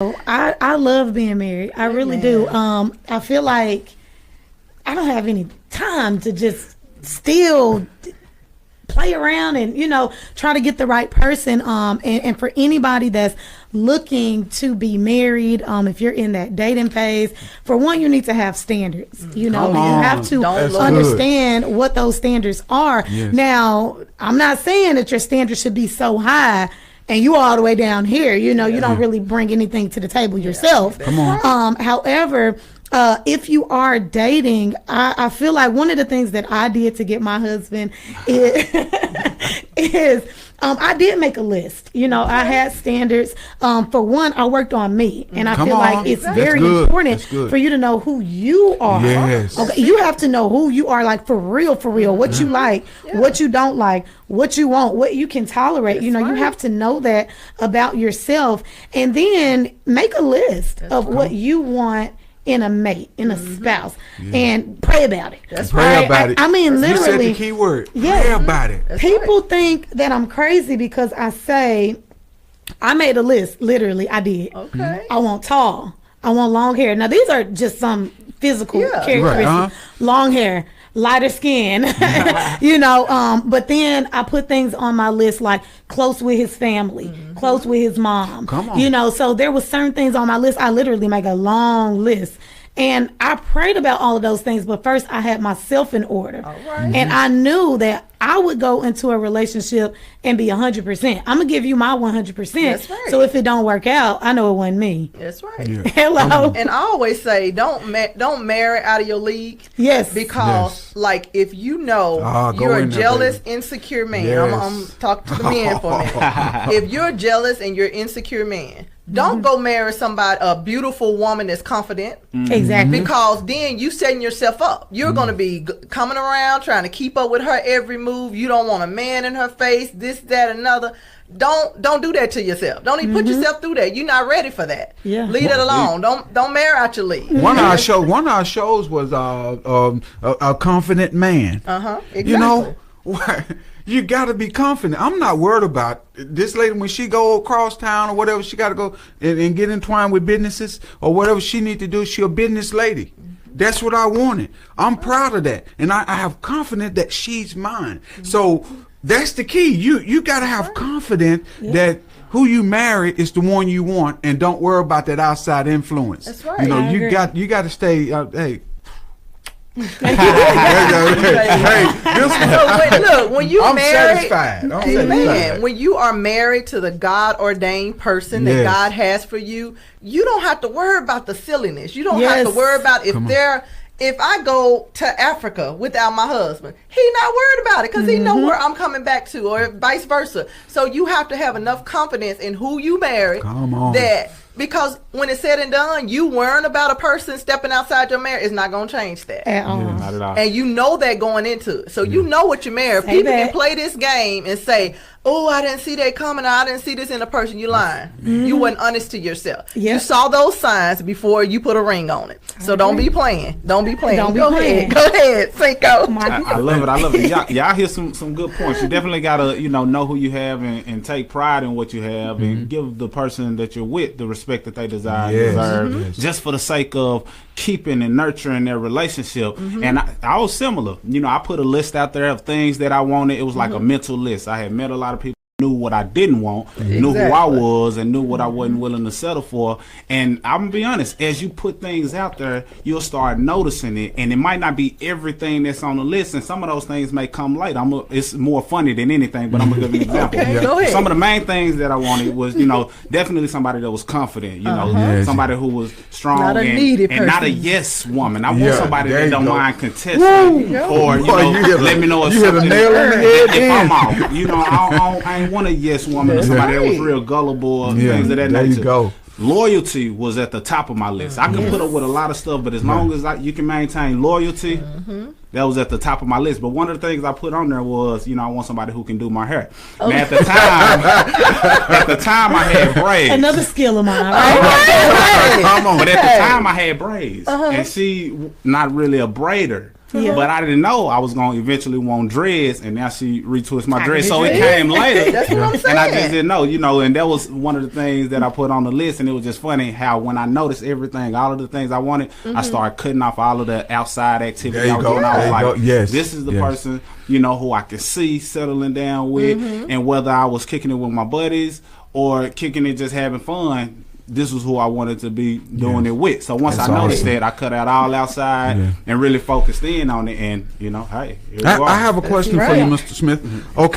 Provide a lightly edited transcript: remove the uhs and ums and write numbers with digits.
I love being married. I really do. I feel like I don't have any time to just still play around and try to get the right person. And for anybody that's looking to be married, if you're in that dating phase, for one, you need to have standards. You have to understand what those standards are. Yes. Now, I'm not saying that your standards should be so high and you all the way down here. You don't really bring anything to the table yourself. Come on. However, if you are dating, I feel like one of the things that I did to get my husband is I did make a list. I had standards. For one, I worked on me, and I feel like it's very important for you to know who you are. Yes. Okay, you have to know who you are, like for real, what you like, what you don't like, what you want, what you can tolerate. You have to know that about yourself, and then make a list of what you want in a mate, in a spouse, and pray about it. Pray about it. I mean, literally. You said the key word. Pray about it. People think that I'm crazy because I say, I made a list. Literally, I did. Okay. I want tall. I want long hair. Now, these are just some physical characteristics. Right, long hair, lighter skin, but then I put things on my list like close with his family, close with his mom. Come on. So there was certain things on my list. I literally make a long list. And I prayed about all of those things, but first I had myself in order. All right. And I knew that I would go into a relationship and be 100%. I'm going to give you my 100%. That's right. So if it don't work out, I know it wasn't me. That's right. Yeah. Hello. And I always say, don't marry out of your league. Yes. Because, like, if you know go you're a in there, jealous, baby. insecure man, Yes. I'm talking to the men for a minute. If you're jealous and you're insecure man, don't go marry somebody, a beautiful woman that's confident. Exactly. Because then you setting yourself up. You're going to be coming around trying to keep up with her every move. You don't want a man in her face, this, that, another. Don't do that to yourself. Don't even put yourself through that. You're not ready for that. Yeah. Leave it alone. Don't marry out your league. One of our shows was a confident man. Exactly. You got to be confident. I'm not worried about this lady when she go across town or whatever. She got to go and get entwined with businesses or whatever she need to do. She a business lady. That's what I wanted. I'm proud of that, and I have confidence that she's mine. So that's the key. You got to have confidence that who you marry is the one you want, and don't worry about that outside influence. That's right. You got to stay. Hey. Look, when you I'm married, satisfied. Amen. When you are married to the God ordained person that God has for you, you don't have to worry about the silliness. You don't have to worry about if I go to Africa without my husband, he not worried about it because he know where I'm coming back to, or vice versa. So you have to have enough confidence in who you marry that. Because when it's said and done, you worrying about a person stepping outside your marriage is not going to change that. Not at all. And you know that going into it. So you know what you're married. People can play this game and say, oh, I didn't see that coming. I didn't see this in a person. You lying. You wasn't honest to yourself. You saw those signs before you put a ring on it. So don't be playing. Don't be playing. Go ahead, Cinco. I love it. Y'all hear some good points. You definitely got to, know who you have and take pride in what you have and give the person that you're with the respect that they desire and deserve, just for the sake of keeping and nurturing their relationship. And I was similar. I put a list out there of things that I wanted. It was like a mental list. I had met a lot of people, knew what I didn't want, knew who I was, and knew what I wasn't willing to settle for. And I'm gonna be honest, as you put things out there, you'll start noticing it, and it might not be everything that's on the list, and some of those things may come late. It's more funny than anything, but I'm gonna give you an example. Go ahead. Some of the main things that I wanted was, definitely somebody that was confident, somebody who was strong not and not a yes woman. I want somebody that don't mind contesting, or let me know if you hit a nail on the head. If I'm off, I ain't want a yes woman or somebody that was real gullible or things of that nature. There you go. Loyalty was at the top of my list. I could put up with a lot of stuff, but as long as you can maintain loyalty, that was at the top of my list. But one of the things I put on there was, I want somebody who can do my hair. Now, at the time, I had braids. Another skill of mine. But at the time, I had braids, and she not really a braider. Yeah. But I didn't know I was going to eventually want dreads, and now she retwists my dreads. So it dreads. came later. That's what I'm saying. And I just didn't know, and that was one of the things that I put on the list. And it was just funny how when I noticed everything, all of the things I wanted, I started cutting off all of the outside activity I was doing. I was like, this is the person, who I could see settling down with. And whether I was kicking it with my buddies or kicking it just having fun, this was who I wanted to be doing it with. So once I noticed that, I cut out all outside and really focused in on it. And, hey, here we are. I have a question for you, Mr. Smith. Okay.